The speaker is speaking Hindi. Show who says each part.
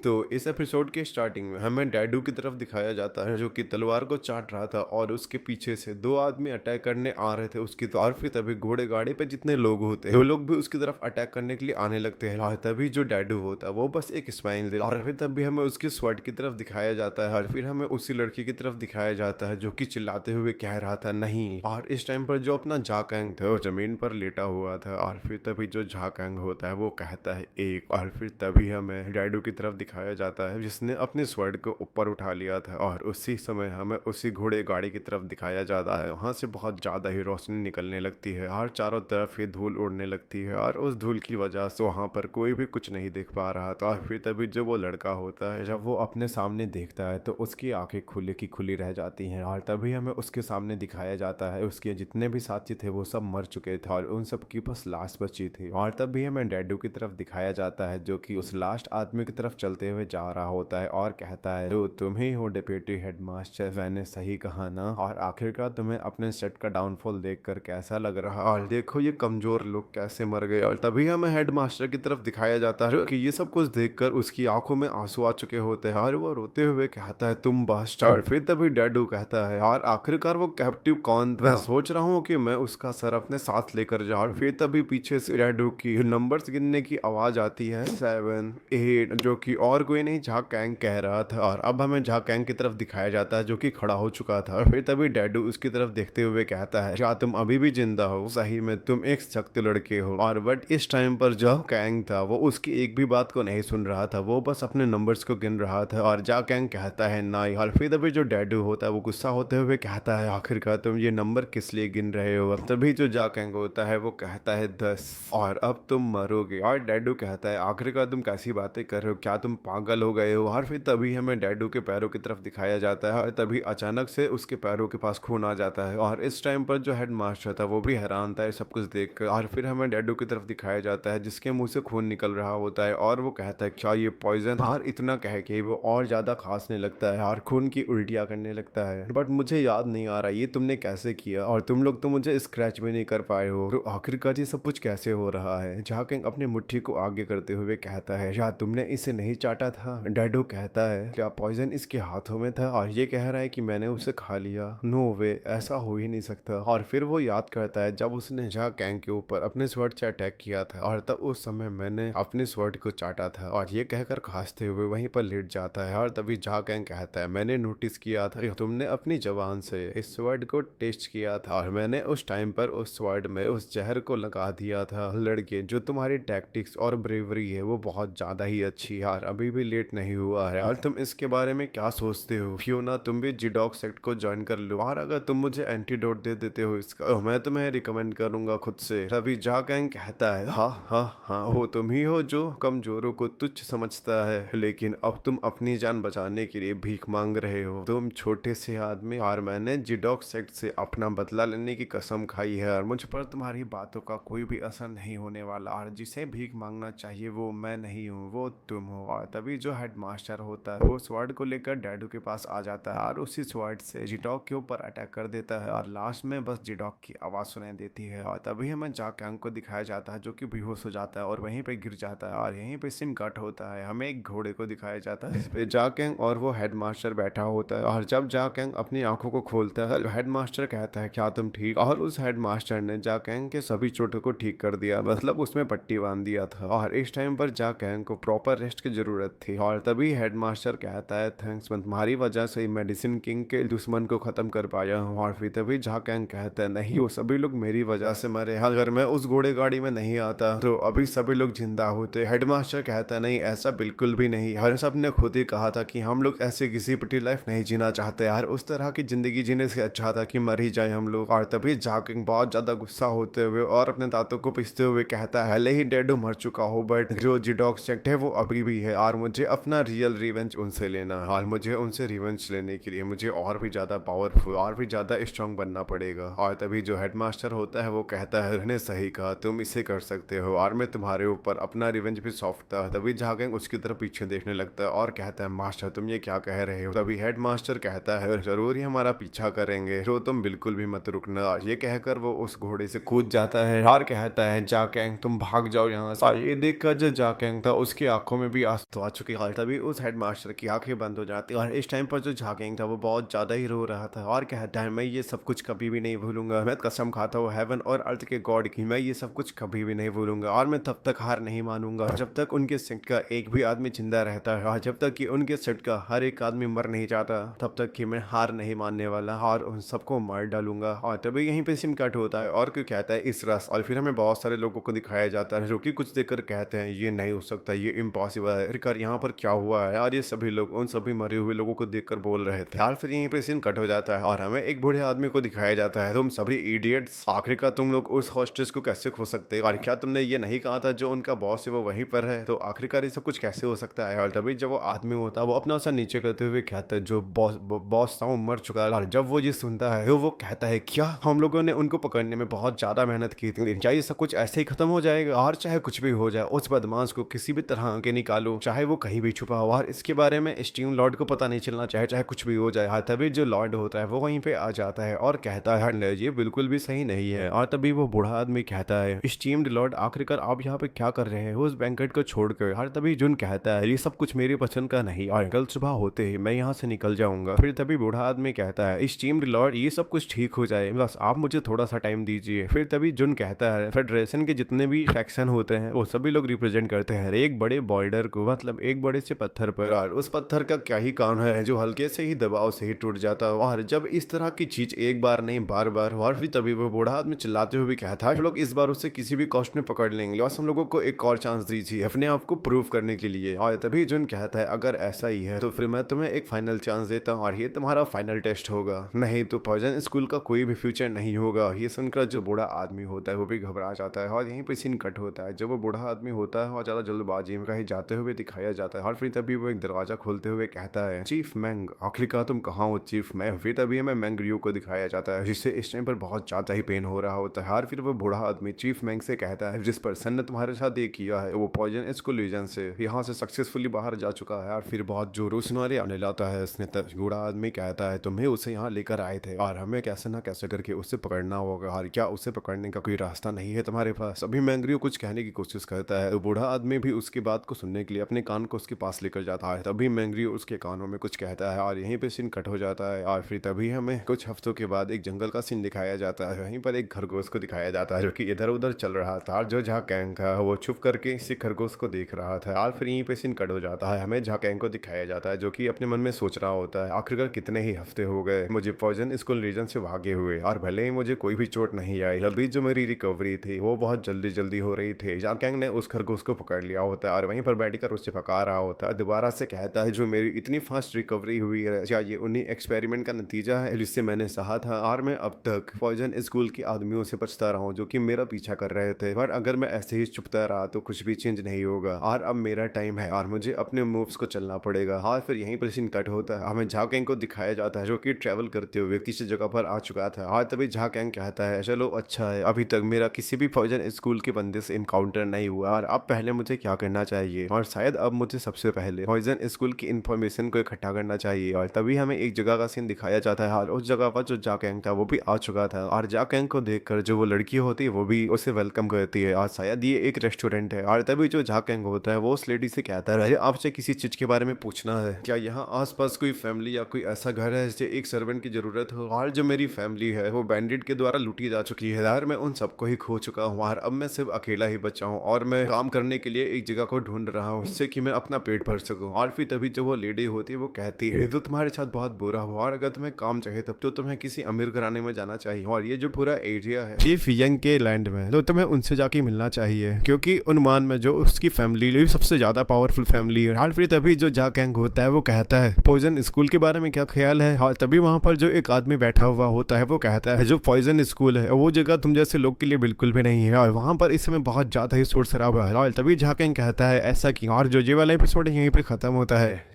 Speaker 1: तो इस एपिसोड के स्टार्टिंग में हमें डैडू की तरफ दिखाया जाता है जो कि तलवार को चाट रहा था और उसके पीछे से दो आदमी अटैक करने आ रहे थे उसकी तो। और फिर तभी घोड़े गाड़ी पे जितने लोग होते हैं वो लोग भी उसकी तरफ अटैक करने के लिए आने लगते हैं। और तभी जो डैडू होता है वो बस एक स्माइल दे और फिर तभी हमें उसकी स्वर्ड की तरफ दिखाया जाता है और फिर हमें उसी लड़की की तरफ दिखाया जाता है जो कि चिल्लाते हुए कह रहा था नहीं। और इस टाइम पर जो अपना झाकैंग था वो जमीन पर लेटा हुआ था और फिर तभी जो झाकैंग होता है वो कहता है एक। और फिर तभी हमें डैडू की तरफ दिखाया जाता है जिसने अपने स्वर्ड को ऊपर उठा लिया था और उसी समय हमें उसी घोड़े गाड़ी की तरफ दिखाया जाता है। वहां से बहुत ज्यादा ही रोशनी निकलने लगती है और चारों तरफ ही धूल उड़ने लगती है और उस धूल की वजह से वहां पर कोई भी कुछ नहीं दिख पा रहा था। और फिर तभी जो वो लड़का होता है जब वो अपने सामने देखता है तो उसकी आंखें खुली की खुली रह जाती हैं और तभी हमें उसके सामने दिखाया जाता है उसके जितने भी साथी थे वो सब मर चुके थे और उन सब की बस लाश बची थी। और तभी हमें डैडू की तरफ दिखाया जाता है जो कि उस लास्ट आदमी की तरफ चलते हुए जा रहा होता है और कहता है तो तुम ही हो डिप्टी हेडमास्टर, मैंने सही कहा ना। और आखिरकार तुम्हें अपने सेट का डाउनफॉल देखकर कैसा लग रहा और देखो ये कमजोर लोग कैसे मर गए। और तभी हमें हेडमास्टर की तरफ दिखाया जाता है कि ये सब कुछ देखकर उसकी आंखों में आंसू आ चुके होते हैं और वो रोते हुए कहता है तुम बास्टर्ड। फिर तभी डैडू कहता है और आखिरकार वो कैप्टिव कौन था? मैं सोच रहा हूँ कि मैं उसका सर अपने साथ लेकर जाऊँ। फिर तभी पीछे से डैडू की नंबर्स गिनने की आवाज आती है 7 8, जो कि और कोई नहीं झाकैंग कह रहा था। और अब हमें झाकैंग की तरफ दिखाया जाता है जो कि खड़ा हो चुका था। फिर तभी डैडू उसकी तरफ देखते हुए कहता है क्या तुम अभी भी जिंदा हो? सही में तुम एक सख्त लड़के हो। और बट इस टाइम पर जो कैंग था वो उसकी एक भी बात को नहीं सुन रहा था, वो बस अपने नंबर्स को गिन रहा था। और जा कैंग कहता है नहीं। और फिर तभी जो डैडू होता है वो गुस्सा होते हुए कहता है आखिरकार तुम ये नंबर किस लिए गिन रहे हो? अब तभी जो जा कैंग होता है वो कहता है 10 और अब तुम मरोगे। और डैडू कहता है आखिरकार तुम कैसी बातें कर रहे हो, क्या तुम पागल हो गए हो? और फिर तभी हमें डैडू के पैरों की तरफ दिखाया जाता है और तभी अचानक से उसके पैरों के पास खून आ जाता है। और इस टाइम पर जो हेड मास्टर था वो भी हैरान था ये सब कुछ देखकर। और फिर हमें डैडू की तरफ दिखाया जाता है जिसके मुंह से खून निकल रहा होता है और वो कहता है क्या ये पॉइजन? और इतना कह के वो और ज्यादा खांसने लगता है और खून की उल्टियां करने लगता है। बट मुझे याद नहीं आ रहा ये तुमने कैसे किया और तुम लोग तो मुझे स्क्रैच भी नहीं कर पाए हो। तो आखिरकार ये सब कुछ कैसे हो रहा है? झाकैंग अपनी मुट्ठी को आगे करते हुए कहता है क्या तुमने इसे नहीं चाटा था? डैडू कहता है क्या पॉइजन इसके हाथों में था और ये कह रहा है कि मैंने उसे खा लिया? नो वे, ऐसा हो ही नहीं सकता। और फिर वो याद करता है जब उसने झाकैंग के ऊपर अपने स्वर्ड से अटैक किया था और तब उस समय मैंने अपने स्वर्ड को चाटा था। और ये कहकर खांसते हुए वहीं पर लेट जाता है। और तभी झाकैंग कहता है मैंने नोटिस किया था कि तुमने अपनी जबान से इस स्वर्ड को टेस्ट किया था और मैंने उस टाइम पर उस स्वर्ड में उस जहर को लगा दिया था। लड़के जो तुम्हारी टैक्टिक्स और ब्रेवरी है वो बहुत ज्यादा ही अच्छी है और अभी भी लेट नहीं हुआ है। और तुम इसके बारे में क्या सोचते हो? फियोना तुम भी जिडॉग सेक्ट को ज्वाइन कर लो और अगर तुम मुझे एंटीडोट दे देते हो इसका तो मैं तुम्हें रिकमेंड करूंगा खुद से। तभी झाकैंग कहता है हाँ हाँ हाँ, वो तुम ही हो जो कमजोरों को तुच्छ समझता है, लेकिन अब तुम अपनी जान बचाने के लिए भीख मांग रहे हो। तुम छोटे से आदमी और मैंने जिडॉग सेक्ट से अपना बदला लेने की कसम खाई है और मुझ पर तुम्हारी बातों का कोई भी असर नहीं होने वाला। और जिसे भीख मांगना चाहिए वो मैं नहीं हूँ, वो तुम हो। और तभी जो हेडमास्टर होता है वो स्वॉर्ड को लेकर डैडू के पास आ जाता है और उसी स्वॉर्ड से जिडॉग के ऊपर अटैक कर देता है और लास्ट में बस जिडॉग की आवाज सुनाई देती है। और तभी हमें झाकैंग को दिखाया जाता है जो कि बेहोश हो जाता है और वहीं पे गिर जाता है। और यहीं पे सीन कट होता है, हमें एक घोड़े को दिखाया जाता है जिसपे झाकैंग और वो हेडमास्टर बैठा होता है। और जब झाकैंग अपनी आंखों को खोलता है हेडमास्टर कहता है क्या तुम ठीक? और उस हेडमास्टर ने झाकैंग के सभी चोटों को ठीक कर दिया, मतलब उसमें पट्टी बांध दिया था। और इस टाइम पर झाकैंग को प्रॉपर रेस्ट की जरूरत थी। और तभी हेडमास्टर कहता है थैंक्स, मैं तुम्हारी वजह से मेडिसिन किंग के दुश्मन को खत्म कर पाया हूँ। और फिर तभी झाकैंग कहता है नहीं, वो सभी लोग मेरी वजह से मरे, अगर मैं उस घोड़े गाड़ी में नहीं आता तो अभी सभी लोग जिंदा होते। हेडमास्टर कहता है नहीं, ऐसा बिल्कुल भी नहीं, हर सब ने खुद ही कहा था कि हम लोग ऐसे किसी पटी लाइफ नहीं जीना चाहते यार, उस तरह की जिंदगी जीने से अच्छा था कि मर ही जाए हम लोग। और तभी झाकैंग बहुत ज्यादा गुस्सा होते हुए और अपने दांतों को पिसते हुए कहता है भले ही डैडू मर चुका हो बट जो जिडॉग सेक्ट है वो अभी भी है और मुझे अपना रियल रिवेंज उनसे लेना है। और मुझे उनसे रिवेंज लेने के लिए मुझे और भी ज्यादा पावरफुल और भी ज्यादा स्ट्रांग बनना पड़ेगा। और तभी जो हेडमास्टर होता है वो कहता है ने सही कहा, तुम इसे कर सकते हो और मैं तुम्हारे ऊपर अपना रिवेंज भी सौंपता। तभी झाकैंग उसकी तरफ पीछे देखने लगता है और कहता है मास्टर तुम ये क्या कह रहे हो? तभी हेडमास्टर कहता है जरूर ही हमारा पीछा करेंगे तो तुम बिल्कुल भी मत रुकना। ये कहकर वो उस घोड़े से कूद जाता है और कहता है झाकैंग तुम भाग जाओ यहाँ से। ये देखकर जो झाकैंग था उसकी आंखों में भी तो आ चुकी है। तभी उस हेडमास्टर की आंखें बंद हो जाती है और इस टाइम पर जो झाकेंग था वो बहुत ज़्यादा ही रो रहा था और कहता है मैं ये सब कुछ कभी भी नहीं भूलूंगा। मैं कसम खाता हूँ हेवन और अर्थ के गॉड की, मैं ये सब कुछ कभी भी नहीं भूलूंगा और मैं तब तक हार नहीं मानूंगा जब तक उनके सेट का एक भी आदमी जिंदा रहता है और जब तक कि उनके सेट का हर एक आदमी मर नहीं जाता तब तक कि मैं हार नहीं मानने वाला और उन सबको मार डालूंगा। और तभी यहीं पे सीन कट होता है और क्यों कहता है इस रस, और फिर हमें बहुत सारे लोगों को दिखाया जाता है जो कि कुछ देखकर कहते हैं ये नहीं हो सकता, ये इम्पॉसिबल है, रिकर यहाँ पर क्या हुआ है। और ये सभी लोग उन सभी मरे हुए लोगों को देखकर बोल रहे थे। यार फिर यहीं पे सीन कट हो जाता है और हमें एक बूढ़े आदमी को दिखाया जाता है, तुम सभी इडियट्स, आखिरकार तुम लोग उस हॉस्टेस को कैसे खो सकते हो और क्या तुमने ये नहीं कहा था जो उनका बॉस है वो वहीं पर है, तो आखिरकार ये सब कुछ कैसे हो सकता है। और तभी जब वो आदमी होता है वो अपना सा नीचे करते हुए कहता है जो बॉस था वो मर चुका है। और जब वो ये सुनता है वो कहता है क्या हम लोगों ने उनको पकड़ने में बहुत ज्यादा मेहनत की थी, क्या ये सब कुछ ऐसे ही खत्म हो जाएगा। और चाहे कुछ भी हो जाए उस बदमाश को किसी भी तरह के निकालो, चाहे वो कहीं भी छुपा हो और इसके बारे में स्टीम लॉर्ड को पता नहीं चलना चाहिए, चाहे कुछ भी हो जाए। हाँ तभी जो लॉर्ड होता है वो वहीं पे आ जाता है और कहता है नहीं ये बिल्कुल भी सही नहीं है। और तभी वो बूढ़ा आदमी कहता है स्टीम्ड लॉर्ड आखिरकार आप यहाँ पे क्या कर रहे हैं उस बैंकेट को छोड़कर। और तभी जुन कहता है ये सब कुछ मेरी पसंद का नहीं और कल सुबह होते ही मैं यहाँ से निकल जाऊंगा। फिर तभी बूढ़ा आदमी कहता है स्टीम्ड लॉर्ड ये सब कुछ ठीक हो जाए, बस आप मुझे थोड़ा सा टाइम दीजिए। फिर तभी जुन कहता है फेडरेशन के जितने भी फैक्शन होते हैं वो सभी लोग रिप्रेजेंट करते हैं एक बड़े बॉर्डर को, मतलब एक बड़े से पत्थर पर, और उस पत्थर का क्या ही काम है जो हल्के से ही दबाव से ही टूट जाता है। और जब इस तरह की चीज एक बार नहीं बार बार, और फिर तभी वो बूढ़ा आदमी चिल्लाते हुए कहता है लोग इस बार उसे किसी भी कॉस्ट में पकड़ लेंगे और हम लोगों को एक और चांस दीजिए अपने आप को प्रूव करने के लिए। और तभी जुन कहता है अगर ऐसा ही है तो फिर मैं तुम्हें एक फाइनल चांस देता हूँ और ये तुम्हारा फाइनल टेस्ट होगा, नहीं तो पॉइजन स्कूल का कोई भी फ्यूचर नहीं होगा। ये सुनकर जो बूढ़ा आदमी होता है वो भी घबरा जाता है और यहीं पे सीन कट होता है। जब वो बूढ़ा आदमी होता है और ज्यादा जल्दबाजी में कहीं जाते हुए दिखाया जाता है और फिर तभी वो एक दरवाजा खोलते हुए कहता है चीफ मैंग आखिरकार तुम कहाँ हो चीफ मैंग। फिर तभी हमें मैंग रियो को दिखाया जाता है जिससे इस टाइम पर बहुत ज्यादा ही पेन हो रहा होता है। और फिर वो बूढ़ा आदमी चीफ मैंग से कहता है जिस पर्सन ने तुम्हारे साथ ये किया है वो पॉइजन स्कूल रीजन से यहाँ से सक्सेसफुली बाहर जा चुका है। और फिर बहुत जोरों से नारे आने लाता है उसने। बूढ़ा आदमी कहता है तुम्हें उसे यहाँ लेकर आए थे और हमें कैसे ना कैसे करके उसे पकड़ना होगा और क्या उसे पकड़ने का कोई रास्ता नहीं है तुम्हारे पास। अभी मैंग्रियो कुछ कहने की कोशिश करता है, बूढ़ा आदमी भी उसकी बात को सुनने के लिए अपने कान को उसके पास लेकर जाता है। तभी मैंग्रियो उसके कानों में कुछ कहता है और यहीं पे सीन कट हो जाता है। और फिर तभी हमें कुछ हफ्तों के बाद एक जंगल का सीन दिखाया जाता है। वहीं पर एक खरगोश को दिखाया जाता है जो कि इधर उधर चल रहा था और जो झाकेंग था वो छुप करके इसी खरगोश को देख रहा था। और फिर यहीं पे सीन कट हो जाता है, हमें झाकेंग को दिखाया जाता है जो कि अपने मन में सोच रहा होता है आखिरकार कितने ही हफ्ते हो गए मुझे पॉइजन स्कूल रीजन से भागे हुए और भले ही मुझे कोई भी चोट नहीं आई, अभी जो मेरी रिकवरी थी वो बहुत जल्दी जल्दी हो रही थी। झाकेंग ने उस खरगोश को पकड़ लिया होता है और वहीं पर बैठकर उससे पका रहा होता है। दोबारा से कहता है जो मेरी इतनी फास्ट रिकवरी हुई है क्या ये उन्हीं एक्सपेरिमेंट का नतीजा है जिससे मैंने सहा था और मैं अब तक पॉइजन स्कूल के आदमियों से बचता रहा हूँ जो कि मेरा पीछा कर रहे थे, पर अगर मैं ऐसे ही चुपता रहा तो कुछ भी चेंज नहीं होगा और अब मेरा टाइम है और मुझे अपने मूव्स को चलना पड़ेगा। और फिर यहीं पर सीन कट होता है, हमें झाकेंग को दिखाया जाता है जो कि ट्रैवल करते हुए किसी जगह पर आ चुका था। और तभी झाकेंग कहता है चलो अच्छा है अभी तक मेरा किसी भी पॉइजन स्कूल के बंदे से इनकाउंटर नहीं हुआ और अब पहले मुझे क्या करना चाहिए, और शायद अब मुझे सबसे पहले पॉइजन स्कूल की इन्फॉर्मेशन को इकट्ठा करना चाहिए। और तभी हमें एक जगह का सीन दिखाया जाता है और उस जगह पर जो झाकेंग था वो भी आ चुका था और झाकेंग को देखकर जो वो लड़की होती है वो भी उसे वेलकम करती है और शायद ये एक रेस्टोरेंट है। और तभी जो झाकेंग होता है वो उस लेडी से कहता है आपसे किसी चीज के बारे में पूछना है, क्या यहाँ आसपास कोई फैमिली या कोई ऐसा घर है जिसे एक सर्वेंट की जरूरत हो, और जो मेरी फैमिली है वो बैंडिट के द्वारा लूटी जा चुकी है यार, मैं उन सबको ही खो चुका हूँ और अब मैं सिर्फ अकेला ही बचा हूँ और मैं काम करने के लिए एक जगह को ढूंढ रहा हूँ जिससे कि मैं अपना पेट भर सकूँ। और फिर तभी जो वो लेडी होती है वो कहती है तो तुम्हारे साथ बहुत बुरा हुआ और अगर तुम्हें काम चाहिए तब तो तुम्हें किसी अमीर घराने में जाना चाहिए और ये जो पूरा एरिया है चीफ यंग के लैंड में तो तुम्हें उनसे जाके मिलना चाहिए क्योंकि अनुमान में जो उसकी फैमिली सबसे ज्यादा पावरफुल फैमिली है। और फिर तभी जो झाकेंग होता है वो कहता है पॉइजन स्कूल के बारे में क्या ख्याल है। और तभी वहां पर जो एक आदमी बैठा हुआ होता है वो कहता है जो पॉइजन स्कूल है वो जगह तुम जैसे लोग के लिए बिल्कुल भी नहीं है और वहां पर इस समय बहुत ज्यादा ही शोर शराबा है। और तभी झाकेंग कहता है ऐसा क्यों, और जो ये वाला एपिसोड यहीं पे खत्म होता है।